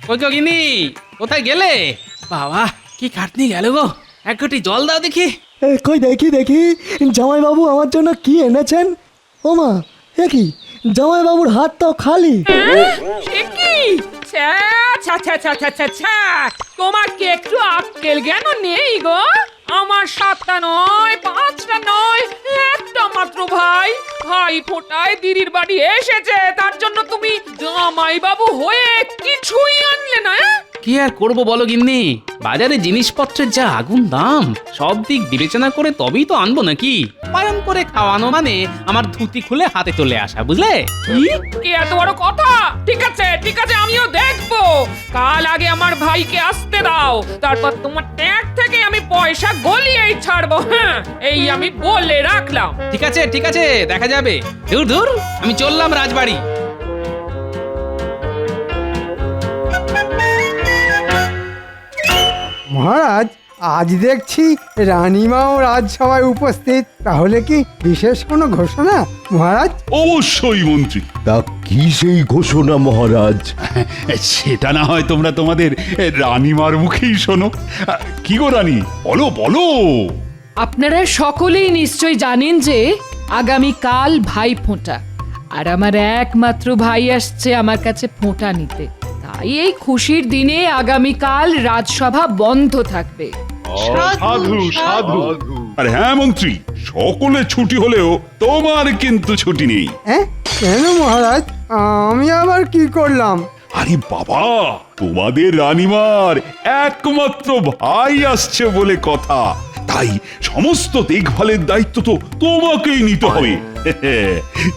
কই গো গিন্নি, কোথায় গেলে? বাবা কি খাটনি গেল গো, এক ঘটি জল দাও দেখি। কই দেখি দেখি জামাইবাবু আমার জন্য কি এনেছেন। ওমা, এ কি, জামাইবাবুর হাত তো খালি। সে কি? ছ্যা, ছ্যা, ছ্যা, ছ্যা, ছ্যা, ছ্যা, ছ্যা। তোমার কি একটু আক্কেল জ্ঞান নেই গো? আমার 7টা নয়, 5টা নয়, একটা মাত্র ভাই। ভাই ফোটায় দিদির বাড়ি এসেছে, তার জন্য তুমি জামাই বাবু হয়ে কিছুই আনলে না? কি আর করবো বলো গিন্নি, বাজারে জিনিসপত্রের যা আগুন দাম, সব দিক বিবেচনা করে তবেই তো আনবো নাকি। পালন করে খাওয়ানো মানে আমার ধুতি খুলে হাতে চলে আসা, বুঝলে? কি এত বড় কথা? ঠিক আছে ঠিক আছে, আমিও দেখবো। কাল আগে আমার ভাইকে আসতে দাও, তারপর তোমার ট্যাগ থেকে আমি পয়সা গলিয়েই ছাড়বো। হ্যাঁ, এই আমি বলে রাখলাম। ঠিক আছে দেখা যাবে। দূর দূর, আমি চললাম রাজবাড়ি। মহারাজ, আজ দেখছি রানীমাও রাজসভায় উপস্থিত, তাহলে কি বিশেষ কোনো ঘোষণা মহারাজ? অবশ্যই মন্ত্রী। তা কি সেই ঘোষণা মহারাজ? সেটা না হয় তোমরা তোমাদের রানীমার মুখেই শোনো। কি গো রানী, বলো বলো। আপনারা সকলেই নিশ্চয় জানেন যে আগামী কাল ভাই ফোঁটা, আর আমার একমাত্র ভাই আসছে আমার কাছে ফোঁটা নিতে। তাই এই খুশির দিনে আগামীকাল রাজসভা বন্ধ থাকবে। সাধু সাধু। আর হ্যাঁ মন্ত্রী, সকলে ছুটি হলেও তোমার কিন্তু ছুটি নেই। হ্যাঁ, কেন মহারাজ? আমি আবার কি করলাম? আরে বাবা, তোমাদের রানীমার একমাত্র ভাই আসছে বলে কথা, তাই সমস্ত দেখভালের দায়িত্ব তো তোমাকেই নিতে হবে।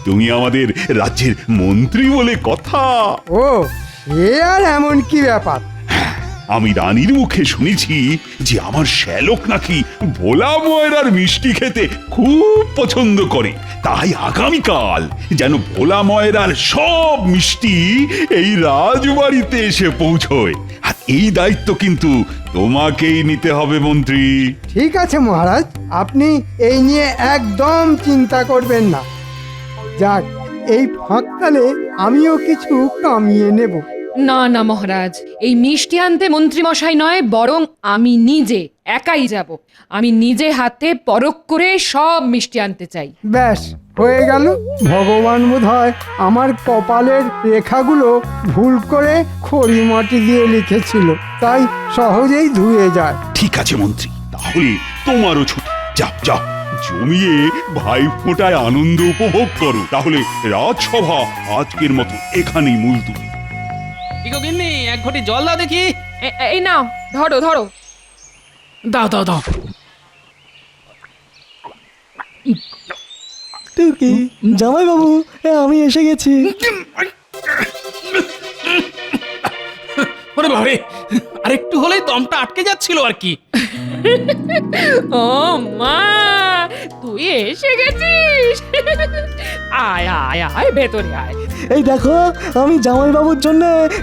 তুমি আমাদের রাজ্যের মন্ত্রী বলে কথা। ও, সে আর এমন কি ব্যাপার? আমি রানীর মুখে শুনেছি যে আমার শ্যালক নাকি ভোলা ময়রার মিষ্টি খেতে খুব পছন্দ করে, তাই আগামীকাল যেন ভোলা ময়রার সব মিষ্টি এই রাজবাড়িতে এসে পৌঁছয়। আর এই দায়িত্ব কিন্তু তোমাকেই নিতে হবে মন্ত্রী। ঠিক আছে মহারাজ, আপনি এই নিয়ে একদম চিন্তা করবেন না। যাক, এই ফাঁককালে আমিও কিছু কামিয়ে নেব। না না মহারাজ, এই মিষ্টি আনতে মন্ত্রী মশাই নয়, বরং আমি নিজে একাই যাব। আমি নিজে হাতে পরখ করে সব মিষ্টি আনতে চাই। ব্যাস হয়ে গেল। ভগবান বোধহয় আমার কপালের রেখাগুলো ভুল করে খড়ি মাটি দিয়ে লিখেছিল, তাই সহজেই ধুয়ে যায়। ঠিক আছে মন্ত্রী, তাহলে তোমারও ছুটি। যাও যাও, জমিয়ে ভাই ফোঁটায় আনন্দ উপভোগ করো। তাহলে রাজসভা আজকের মতো এখানেই মুলতুবি। কি গো গিন্নি, এক ঘটি জল দাও দেখি। এই নাও, ধরো ধরো। দাও। টুকি, জামাইবাবু, আমি এসে গেছি। ওরে বাবারে, আরেকটু হলেই দমটা আটকে যাচ্ছিল আর কি। ও মা, তুই এসে গেছিস? আয় আয় আয়, ভেতরে আয়। এই দেখো, আমি জামাইবাবুর জন্য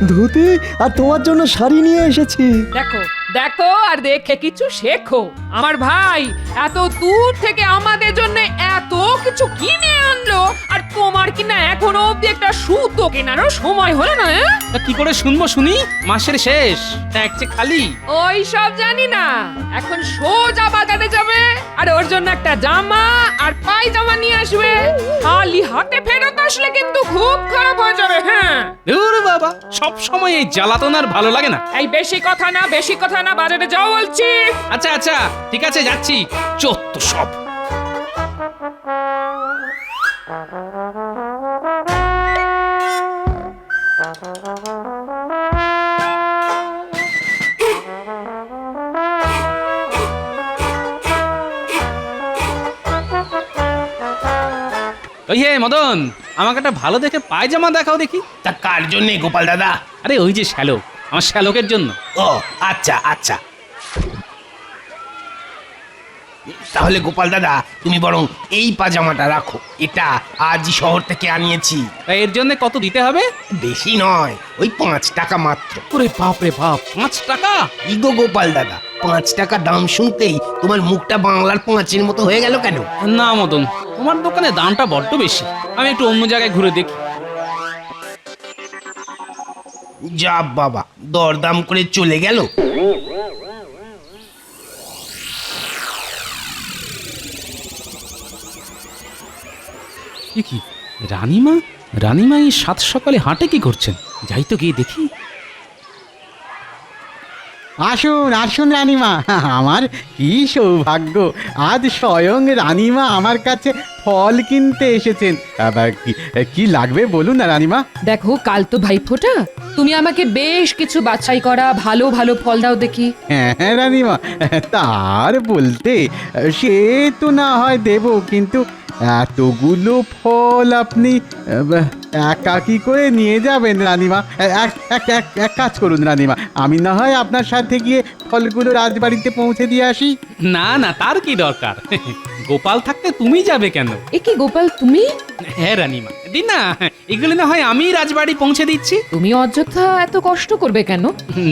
ধুতি আর তোমার জন্য শাড়ি নিয়ে এসেছি। দেখো দেখো আর দেখে কিছু শেখো। আমার ভাই এত দূর থেকে আমাদের জন্য এত কিছু কিনে আনলো, আর তোমার কিনা এখনো অব্দি একটা সুতো কেনারও সময় হলো না। তা কি করে শুনবো শুনি? মাসের শেষ, ট্যাক্সে খালি। ওই সব জানি না, এখন সোজা বাজারে যাবে আর ওর জন্য একটা জামা আর পায়জামা নিয়ে আসবে। খালি হাতে ফেরত আসলে কিন্তু খুব খারাপ হয়ে যাবে। হ্যাঁ, দূর বাবা, সব সময় এই জ্বালাতন আর ভালো লাগে না। এই বেশি কথা না, বাজারে যাও বলছি। আচ্ছা ঠিক আছে, যাচ্ছি। চত্ব সব। ওই হে মদন, আমাকে একটা ভালো দেখে পায়জামা দেখাও দেখি। তা কার জন্য গোপাল দাদা? আরে ওই যে শ্যালক, আমার শ্যালকের জন্য। ও আচ্ছা আচ্ছা, তাহলে গোপাল দাদা তুমি বরং এই পাজামাটা রাখো, এটা আজ শহর থেকে আনিয়েছি। তা এর জন্য কত দিতে হবে? বেশি নয়, ওই 5 টাকা মাত্র। ওরে বাপ রে বাপ, 5 টাকা? ইগো গোপাল দাদা, 5 টাকা দাম শুনতেই তোমার মুখটা বাংলার 5-এর মতো হয়ে গেল কেন? না মদন, তোমার দোকানে দামটা বড্ড বেশি, আমি একটু অন্য জায়গায় ঘুরে দেখি। যা বাবা, দরদাম করে চলে গেল। এ কি রানীমা? রানীমা এই সাত সকালে হাঁটে কি করছেন? যাই তো গিয়ে দেখি। আসুন আসুন রানীমা, আমার কি সৌভাগ্য, আজ স্বয়ং রানীমা আমার কাছে ফল কিনতে এসেছেন। আবার কি লাগবে বলুন না রানীমা। দেখো, কাল তো ভাইফোঁটা, তুমি আমাকে বেশ কিছু বাছাই করা ভালো ভালো ফল দাও দেখি। হ্যাঁ হ্যাঁ রানীমা, তার বলতে সে তো না হয় দেব, কিন্তু এতগুলো ফল আপনি একা কি করে নিয়ে যাবেন রানীমা? এক কাজ করুন রানীমা, আমি না হয় আপনার সাথে গিয়ে ফলগুলো রাজবাড়িতে পৌঁছে দিয়ে আসি। না না, তার কি দরকার? গোপাল থাকতে তুমি যাবে কেন? এ কি গোপাল, তুমি? হ্যাঁ রানীমা, দিন না, এগুলো না হয় আমি রাজবাড়ি পৌঁছে দিচ্ছি। তুমি অযথা এত কষ্ট করবে কেন?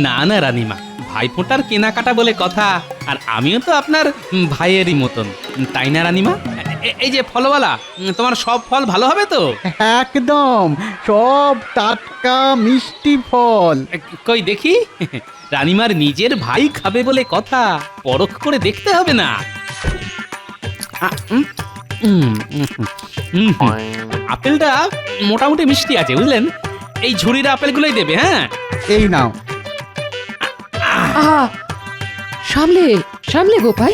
না না রানীমা, ভাইফোঁটার কেনাকাটা বলে কথা, আর আমিও তো আপনার ভাইয়েরই মতন, তাই না রানীমা? এই যে ফলওয়ালা, তোমার সব ফল ভালো হবে তো? একদম সব টাটকা মিষ্টি ফল। কই দেখি, রানীমার নিজের ভাই খাবে বলে কথা, পরখ করে দেখতে হবে না? আপেলটা মোটামুটি মিষ্টি আছে বুঝলেন। এই ঝুড়ির আপেলগুলোই দেবে। হ্যাঁ, এই নাও। আহা, সামলে সামলে গোপাল,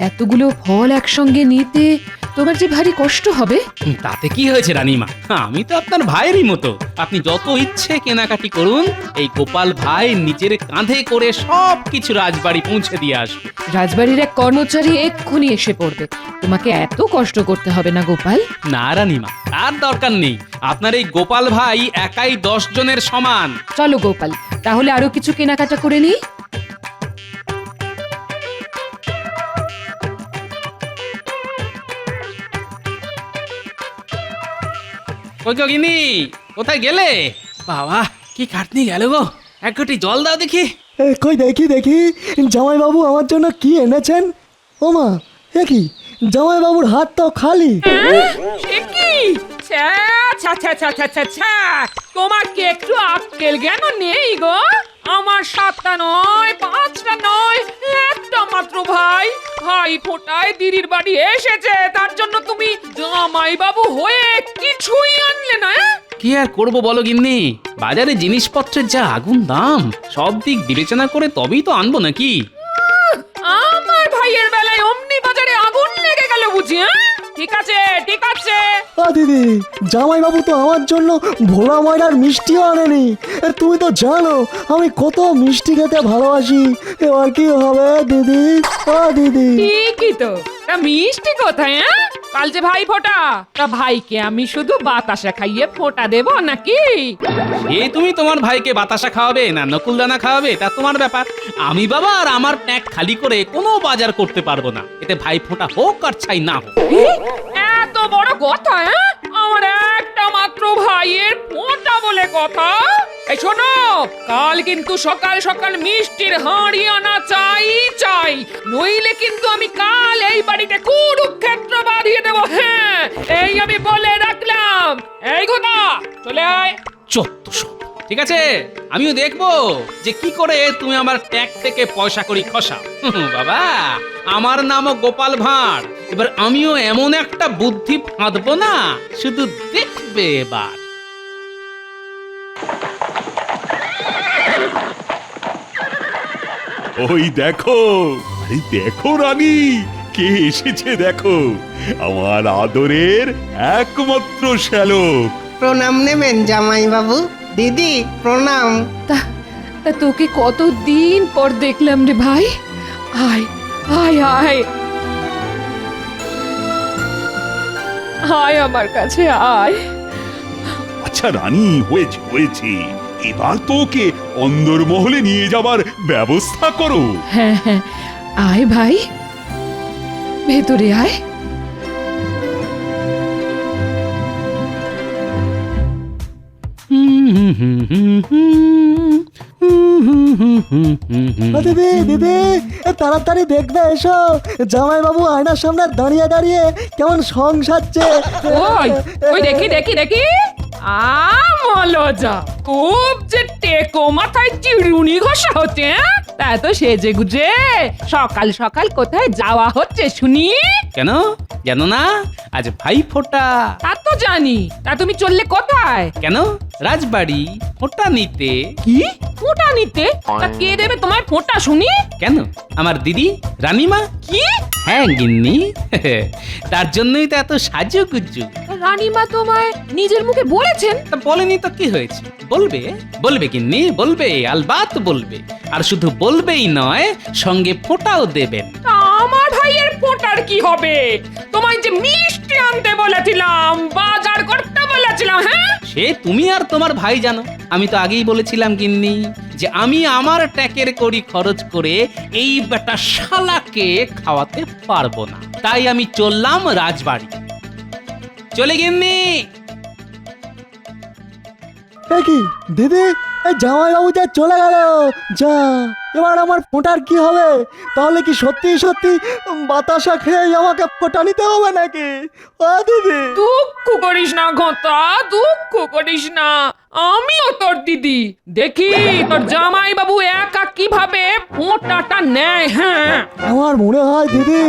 এতগুলো ফল একসঙ্গে নিতে তোমার যে ভারী কষ্ট হবে। তাতে কি হয়েছে রানীমা, আমি তো আপনার ভাইয়েরই মতো, আপনি যত ইচ্ছে কেনাকাটি করুন, এই গোপাল ভাই নিজের কাঁধে করে সব কিছু রাজবাড়ি পৌঁছে দিয়ে আসবে। রাজবাড়ির এক কর্মচারী এক্ষুনি এসে পড়বে, তোমাকে এত কষ্ট করতে হবে না গোপাল। না রানীমা, তার দরকার নেই, আপনার এই গোপাল ভাই একাই 10 জনের সমান। চলো গোপাল, তাহলে আরো কিছু কেনাকাটা করে নিই। কই গো গিন্নি, কোথায় গেলে? বাবা, কি খাটনি গেল গো, এক ঘটি জল দাও দেখি। কই দেখি দেখি জামাইবাবু আমার জন্য কি এনেছেন। ও মা, এ কি জামাইবাবুর হাত তো খালি। সে কি? ছ্যা, ছ্যা, ছ্যা, ছ্যা, ছ্যা, ছ্যা, ছ্যা। তোমার কি একটু আক্কেল জ্ঞান নেই গো? আমার 7টা নয়, 5টা নয়, একটা মাত্র ভাই, ভাই ফোটায় দিদির বাড়ি এসেছে, তার জন্য তুমি জামাই বাবু হয়ে কিছুই আনলে না? কি আর করবো বলো গিন্নি, বাজারে জিনিসপত্রের যা আগুন দাম, সব দিক বিবেচনা করে তবেই তো আনবো নাকি। আমার ভাইয়ের বেলায় অমনি বাজারে আগুন লেগে গেল বুঝি? ঠিক আছে ঠিক আছে। দিদি, জামাইবাবু তো আমার জন্য ভোলা ময়দার মিষ্টিও আনেনি। তুমি তো জানো আমি কত মিষ্টি খেতে ভালোবাসি। এবার কি হবে দিদি? দিদি, ঠিকই তো, তা মিষ্টি কোথায়? কাল যে ভাই ফোঁটা, তা ভাইকে আমি শুধু বাতাসা খাইয়ে ফোঁটা দেব নাকি? এ তুমি তোমার ভাইকে বাতাসা খাওয়াবে না নকুলদানা খাওয়াবে, তা তোমার ব্যাপার। আমি বাবা আর আমার প্যাক খালি করে কোনো বাজার করতে পারবো না, এতে ভাই ফোঁটা হোক আর ছাই না হোক। এত বড় কথা? আমার একটা মাত্র ভাইয়ের ফোঁটা বলে কথা। এই শোনো, কাল কিন্তু সকাল সকাল মিষ্টির হাঁড়ি আনা চাই চাই, নইলে কিন্তু আমি কাল এই বাড়িতে কুরুক্ষেত্র বাঁধিয়ে দেবো। হ্যাঁ, এই আমি বলে রাখলাম। এই কথা চলে আয়। চত্ব সব ঠিক আছে, আমিও দেখবো যে কি করে তুমি আমার ট্যাগ থেকে পয়সা করি খসা। বাবা, আমার নামও গোপাল ভাঁড়, এবার আমিও এমন একটা বুদ্ধি ফাঁদবো না, শুধু দেখবে এবার। ওই দেখো, আরে দেখো রানী, কে এসেছে দেখো, আমার আদরের একমাত্র শ্যালক। প্রণাম নেবেন জামাই বাবু। দিদি প্রণাম। তা তা তোকে কতদিন পর দেখলাম রে ভাই। আয় আয় আয় আয় আমার কাছে আয়। আচ্ছা রানী, হয়েছে হয়েছে, এবার তো ওকে অন্দরমহলে নিয়ে যাবার ব্যবস্থা করো। হ্যাঁ হ্যাঁ, আয় ভাই, ভেতরে আয়। দিদি দিদি, তাড়াতাড়ি দেখবে এসো, জামাইবাবু আয়নার সামনে দাঁড়িয়ে দাঁড়িয়ে কেমন সং সাজছে। ওই ওই দেখি দেখি দেখি, মলজা খুব যে টেকো মাথায় চিরুনি ঘষা হচ্ছে, হ্যাঁ? তা তো সেজে গুজে সকাল সকাল কোথায় যাওয়া হচ্ছে শুনি? কেন জানো না আজ ভাই ফোঁটা। তা তো জানি, তা তুমি চললে কোথায়? কেন রাজবাড়ি ফোঁটা নিতে। কি ফোঁটা নিতে? তা কে দেবে তোমার ফোঁটা শুনি? কেন আমার দিদি রানীমা। কি হ্যাঁ গিন্নি, তার জন্যই তো এত সাজুগুজু। রানীমা তোমায় নিজের মুখে বলেছেন? তা বলেনি তো কি হয়েছে, বলবে বলবে গিন্নি, বলবে আলবাত বলবে। আর শুধু বলবেই নয়, সঙ্গে ফোঁটাও দেবেন। তা আমার ভাইয়ের ফোঁটার কি হবে? তোমায় যে মিষ্টি আনতে বলেছিলাম, বাজার করতে বলেছিলাম, হ্যাঁ? সে তুমি আর তোমার ভাই জানো। আমি তো আগেই বলেছিলাম গিন্নি যে আমি আমার ট্যাকের কড়ি খরচ করে এই বেটা শালাকে খাওয়াতে পারবো না, তাই আমি চললাম রাজবাড়ি। চলে গিন্নি। এ কি দিদি, এই জামাইবাবু যা চলে গেল, যা এবার আমার ফোঁটার কি হবে? তাহলে কি সত্যি সত্যি বাতাসা খেয়ে আমাকে ফোঁটা নিতে হবে নাকি? ও দিদি, দুঃখ করিস না ঘটা, দুঃখ করিস না, আমিও তোর দিদি। দেখি তোর জামাই বাবু একা কিভাবে ফোঁটাটা নেয়। হ্যাঁ, আমার মনে হয় দিদি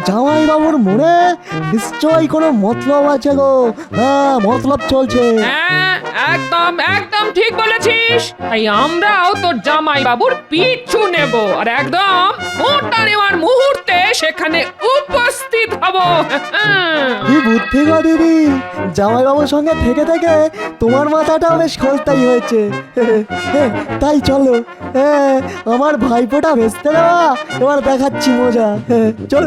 জামাইবাবুর মনে নিশ্চয়ই কোনো মতলব আছে গো। হ্যাঁ, মতলব চলছে। হ্যাঁ, একদম একদম ঠিক বলেছিস। তাই আমরাও তোর জামাই বাবুর পিছু নেব আর একদম ফোঁটা নেওয়ার মুহূর্তে সেখানে উপস্থিত হব। কি বুদ্ধি গো দিদি, জামাইবাবুর সঙ্গে থেকে থেকে তোমার মাথাটা বেশ খোলতাই হয়েছে। তাই চলো, আমার ভাইপোটা ভেস্তে দেওয়া এবার দেখাচ্ছি মজা। চল।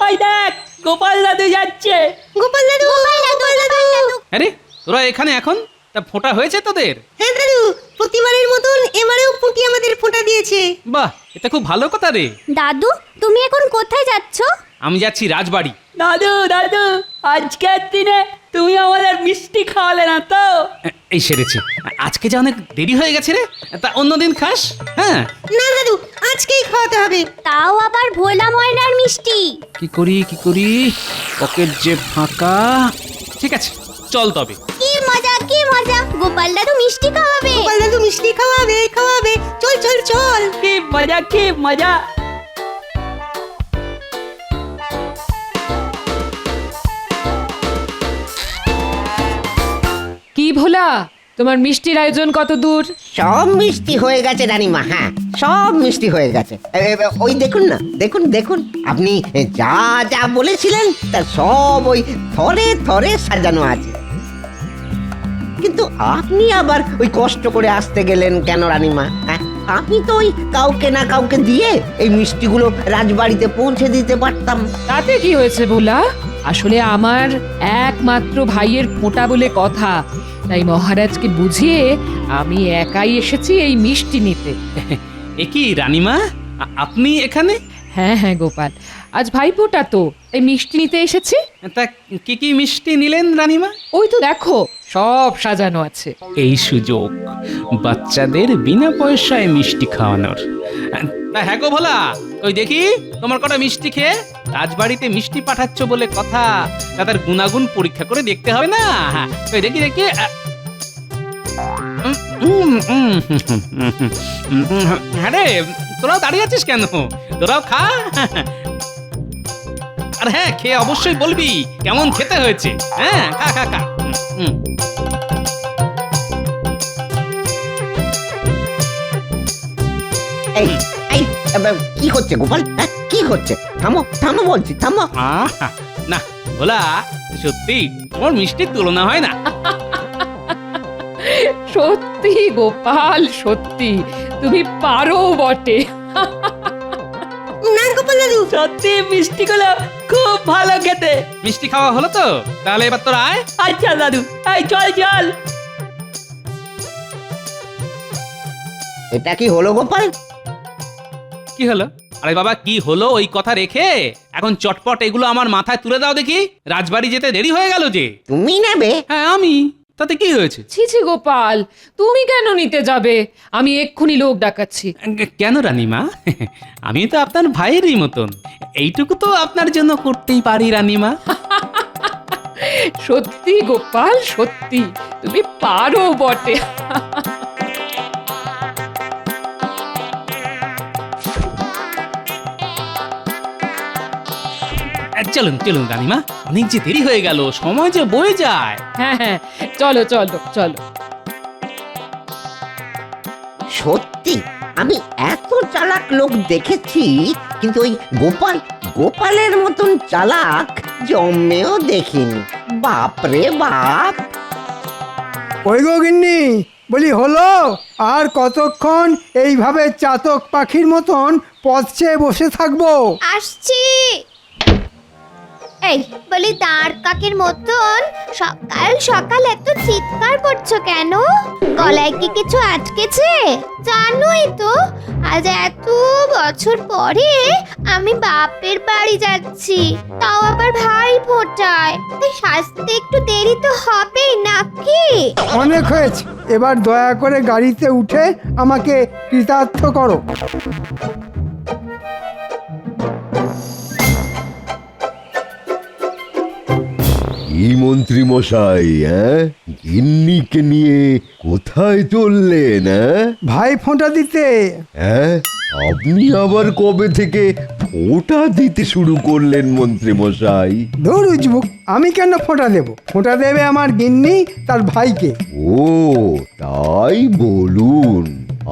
ওই দেখ গোপাল দাদু যাচ্ছে। গোপাল দাদু, গোপাল দাদু। আরে তোরা এখানে এখন? তা ফোঁটা হয়েছে তোদের? হ্যাঁ দাদু, প্রতিবারের মতন এবারেও পুঁটি আমাদের ফোঁটা দিয়েছে। বাহ, এটা খুব ভালো কথা রে। দাদু, তুমি এখন কোথায় যাচ্ছ? আমি যাচ্ছি রাজবাড়ি। দাদু দাদু, আজকের দিনে তুমি আমাদের মিষ্টি খাওয়ালে না তো? এই সেরেছে, আজকে যা অনেক দেরি হয়ে গেছে রে। তা অন্যদিন খাস। হ্যাঁ, না দাদু, আজকেই খাওয়াতে হবে। তাও আবার ভোলা ময়নার মিষ্টি। কি করি পকেট যে ফাঁকা। ঠিক আছে, চল তবে। কি মজা, কি মজা, গোপাল দাদু মিষ্টি খাওয়াবে। গোপাল দাদু মিষ্টি খাওয়াবে, খাওয়াবে। চল চল চল। কি মজা, কি মজা। কি ভোলা, তোমার মিষ্টির আয়োজন কত দূর? সব মিষ্টি হয়ে গেছে রানীমা। হ্যাঁ, সব মিষ্টি হয়ে গেছে। ওই দেখুন না, দেখুন দেখুন, আপনি যা যা বলেছিলেন তা সব ওই থরে থরে সাজানো আছে। কিন্তু আপনি আবার ওই কষ্ট করে আসতে গেলেন কেন রানীমা? হ্যাঁ, আপনি তো ওই কাউকে না কাউকে দিয়ে এই মিষ্টিগুলো রাজবাড়িতে পৌঁছে দিতে পারতাম। তাতে কি হয়েছে ভোলা? আসলে আমার একমাত্র ভাইয়ের ফোঁটা বলে কথা, তাই মহারাজকে বুঝিয়ে আমি একাই এসেছি এই মিষ্টি নিতে। এ কি রানীমা, আপনি এখানে? হ্যাঁ হ্যাঁ গোপাল, আজ ভাইফোঁটা তো, এই মিষ্টি নিতে এসেছি। তা কি কি মিষ্টি নিলেন রানীমা? ওই তো দেখো, সব সাজানো আছে। এই সুযোগ বাচ্চাদের বিনা পয়সায় মিষ্টি খাওয়ানোর। তা হ্যাঁ গো ভোলা, ওই দেখি তোমার কটা মিষ্টি খেয়ে রাজবাড়িতে মিষ্টি পাঠাচ্ছ বলে কথা, তাদের গুণাগুণ পরীক্ষা করে দেখতে হবে না? ওই দেখি দেখি। হ্যাঁ রে, তোরাও দাঁড়িয়ে আছিস কেন? তোরাও খা। আর হ্যাঁ, খেয়ে অবশ্যই বলবি কেমন খেতে হয়েছে। হ্যাঁ, খা খা খা। এই এই কি হচ্ছে গোপাল? হ্যাঁ, কি হচ্ছে? থামো থামো বলছি, থামো। আহা, না ভোলা, সত্যি তোমার মিষ্টির তুলনা হয় না। সত্যি গোপাল, সত্যি তুমি পারো বটে। না গোপাল দাদু, সত্যি মিষ্টিগুলো খুব ভালো খেতে। মিষ্টি খাওয়া হলো তো? তাহলে এবার তোরা আয়। আচ্ছা দাদু, এই চল চল। এটা কি হলো গোপাল? কি হলো? আরে বাবা, কি হলো ওই কথা রেখে এখন চটপট এগুলো আমার মাথায় তুলে দাও দেখি। রাজবাড়ি যেতে দেরি হয়ে গেল যে। তুমি নেবে? হ্যাঁ আমি, তাতে কি হয়েছে? ছি ছি গোপাল, তুমি কেন নিতে যাবে? আমি এক্ষুনি লোক ডাকাচ্ছি। কেন রানীমা? আমি তো আপনার ভাইয়েরই মতন, এইটুকু তো আপনার জন্য করতেই পারি রানীমা। সত্যি গোপাল, সত্যি তুমি পারো বটে। চলুন চলুন রানীমা, অনেক যে দেরি হয়ে গেল, সময় যে বয়ে যায়। হ্যাঁ হ্যাঁ, চলো চলো চলো। সত্যি আমি এত চালাক লোক দেখেছি, কিন্তু ওই গোপালের মতন চালাক জন্মেও দেখিনি। বাপরে বাপ। ওই গো গিন্নি, বলি হলো? আর কতক্ষণ এইভাবে চাতক পাখির মতন পথ চেয়ে বসে থাকবো? আসছি। এই বলি, দাঁড় কাকের মতন সকাল সকাল এত চিৎকার করছো কেন? গলায় কি কিছু আটকেছে? জানোই তো আজ এত বছর পরে আমি বাপের বাড়ি যাচ্ছি, তাও আবার ভাই ফোটায়। তাই সাজতে একটু দেরি তো হবেই নাকি? অনেক হয়েছে, এবার দয়া করে গাড়িতে উঠে আমাকে কৃতার্থ করো। কি মন্ত্রী মশাই, গিন্নিকে নিয়ে কোথায় চললেন? ভাই ফোঁটা দিতে। আপনি আবার কবে থেকে ফোঁটা দিতে শুরু করলেন মন্ত্রী মশাই? ধুর উজবুক, আমি কেন ফোঁটা দেব? ফোঁটা দেবে আমার গিন্নি তার ভাইকে। ও তাই বলুন,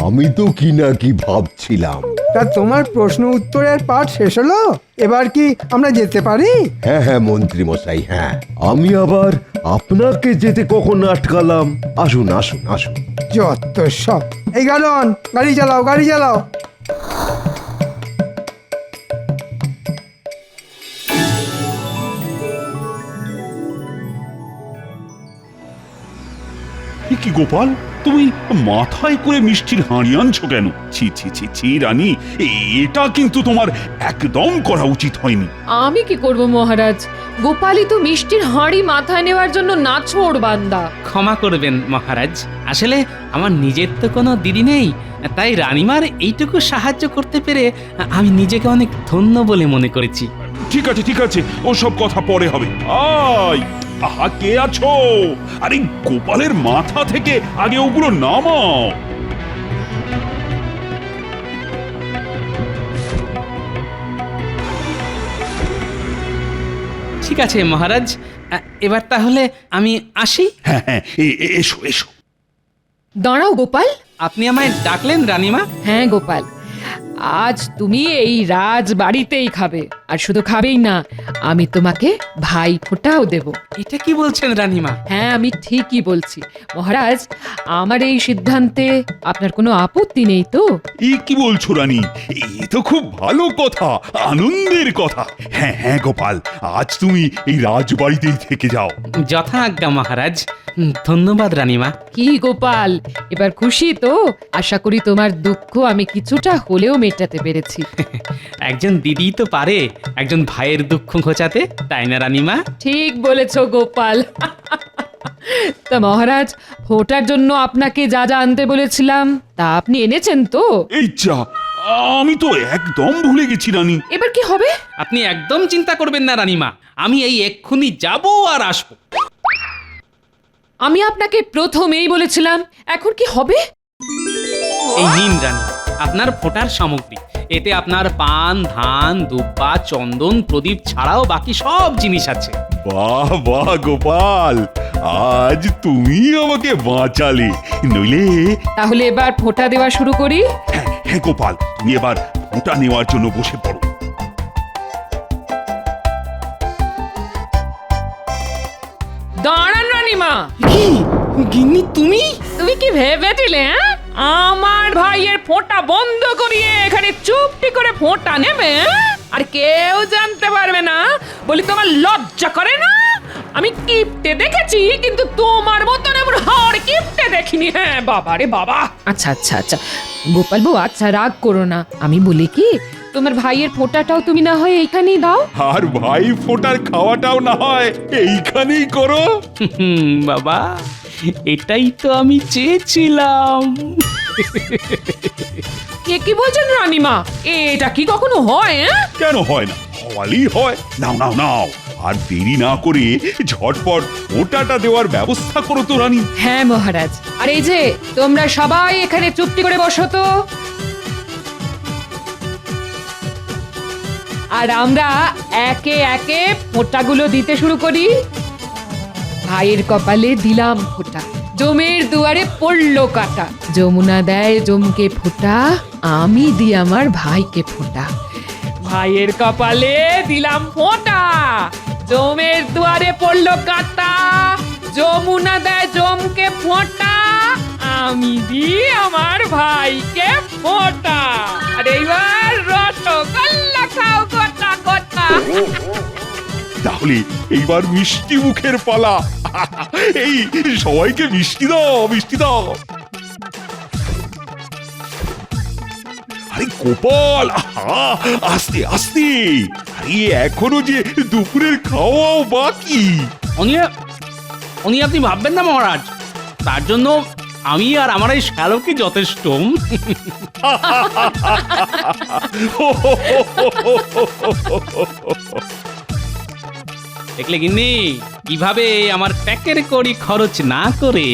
আমি তো কি না কি ভাবছিলাম। তা তোমার প্রশ্ন উত্তরের পাঠ শেষ হলো? এবার কি আমরা যেতে পারি? হ্যাঁ হ্যাঁ মন্ত্রী মশাই, হ্যাঁ। আমি আবার আপনাকে যেতে কখন আটকালাম? আসুন আসুন আসুন। যত সব। এই গাড়ন, গাড়ি চালাও, গাড়ি চালাও। কি গোপাল, তুমি মাথায় করে মিষ্টির হাঁড়ি আনছো কেন? ছি ছি ছি ছি রানী, এটা কিন্তু তোমার একদম করা উচিত হয়নি। আমি কি করব মহারাজ? গোপালই তো মিষ্টির হাঁড়ি মাথায় নেওয়ার জন্য নাছোড় বান্দা। ক্ষমা করবেন মহারাজ, আসলে আমার নিজের তো কোনো দিদি নেই, তাই রানীমার এইটুকু সাহায্য করতে পেরে আমি নিজেকে অনেক ধন্য বলে মনে করেছি। ঠিক আছে ঠিক আছে, ওসব কথা পরে হবে। আহা, কে আছো? আরে গোপালের মাথা থেকে আগে ওগুলো নামাও। ঠিক আছে মহারাজ, এবার তাহলে আমি আসি। হ্যাঁ হ্যাঁ, এসো এসো। দাঁড়াও গোপাল। আপনি আমায় ডাকলেন রানীমা? হ্যাঁ গোপাল, আজ তুমি এই রাজ বাড়িতেই খাবে, আর শুধু খাবেই না, আমি তোমাকে ভাই ফোঁটাও দেব। এটা কি বলছেন রানীমা? হ্যাঁ আমি ঠিকই বলছি মহারাজ, আমার এই সিদ্ধান্তে আপনার কোনো আপত্তি নেই তো? কি বলছো রানী? এ তো খুব ভালো কথা, আনন্দের কথা। হ্যাঁ হ্যাঁ গোপাল, আজ তুমি এই রাজবাড়িতেই থেকে যাও। যথা আজ্ঞা মহারাজ। ধন্যবাদ রানীমা। কি গোপাল, এবার খুশি তো? আশা করি তোমার দুঃখ আমি কিছুটা হলেও মেটাতে পেরেছি। একজন দিদি তো পারে একজন ভাইয়ের দুঃখ ঘোচাতে, তাই না রানীমা? ঠিক বলেছ গোপাল। তা মহারাজ, ফোঁটার জন্য আপনাকে যা যা আনতে বলেছিলাম তা আপনি এনেছেন তো? এই যা, আমি তো একদম ভুলে গেছি রানী। এবার কি হবে? আপনি একদম চিন্তা করবেন না রানীমা, আমি এই এক্ষুনি যাব আর আসবো। আমি আপনাকে প্রথমেই বলেছিলাম, এখন কি হবে? এই নিন রানী, আপনার ফোঁটার সামগ্রী। এতে আপনার পান, ধান, দুব্বা, চন্দন, প্রদীপ ছাড়াও বাকি সব জিনিস আছে। বাহ বাহ গোপাল, আজ তুমি আমাকে বাঁচালে, নইলে। তাহলে এবার ফোঁটা দেওয়া শুরু করি। হ্যাঁ গোপাল, তুমি এবার ফোঁটা নেওয়ার জন্য বসে পড়ো। দাঁড়ান রানীমা। গিন্নি তুমি? তুমি কি ভেবেছিলে আমার ভাইয়ের ফোঁটা বন্ধ করিয়ে এখানে চুপটি করে ফোঁটা নেবে? আর কেউ জানতে পারবে না বলি তোমার লজ্জা করে না? আমি কিপটে দেখেছি, কিন্তু তোমার মতন এমন হাড় কিপটে দেখিনি। হ্যাঁ বাবা রে বাবা। আচ্ছা আচ্ছা আচ্ছা গোপাল বউ, আচ্ছা রাগ করো না। আমি বলি কি, তোমার ভাইয়ের ফোঁটাটাও তুমি না হয় এইখানেই দাও। আর ভাই ফোঁটার খাওয়াটাও না হয় এইখানেই করো। বাবা, এটাই তো আমি চেয়েছিলাম। কে কি বলছেন রানীমা? এটা কি কখনো হয়? কেন হয় না? হওয়ালেই হয়। নাও নাও নাও, আর দেরি না করে ঝটপট ওটাটা দেওয়ার ব্যবস্থা করো তো রানী। হ্যাঁ মহারাজ। আর এই যে তোমরা সবাই এখানে চুপটি করে বসো তো। আর আমরা একে একে ফোঁটাগুলো দিতে শুরু করি। ভাইয়ের কপালে দিলাম ফোঁটা, জমের দুয়ারে পড়লো কাটা। যমুনা দেয় জমকে ফোঁটা, আমি দিই আমার ভাইকে ফোঁটা। ভাইয়ের কপালে দিলাম ফোঁটা, জমের দুয়ারে পড়লো কাটা। যমুনা দেয় জমকে ফোঁটা, আমি দিই আমার ভাইকে ফোঁটা। আর এইবার রসগোল্লা খাও গোটা গোটা। তাহলে এইবার মিষ্টি মুখের পালা। এই সবাইকে মিষ্টি দাও, মিষ্টি দাও। আরে গোপাল, আহা, আস্তে আস্তে। আরে এখনো যে দুপুরের খাওয়াও বাকি। উনি আপনি ভাববেন না মহারাজ, তার জন্য আমি আর আমার এই শ্যালকই যথেষ্ট। দেখলে গিন্নি, কিভাবে আমার প্যাকের কড়ি খরচ না করে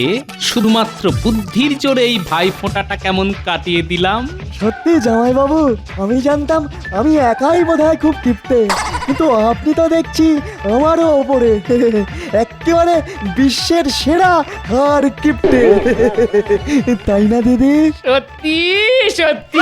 শুধুমাত্র বুদ্ধির জোরে এই ভাই ফোঁটাটা কেমন কাটিয়ে দিলাম। সত্যি জামাইবাবু, আমি জানতাম আমি একাই বোধহয় খুব টিপতে, কিন্তু আপনি তো দেখছি আমারও ওপরে। একেবারে বিশ্বের সেরা হার কিপটে, তাই না দিদি? সত্যি সত্যি।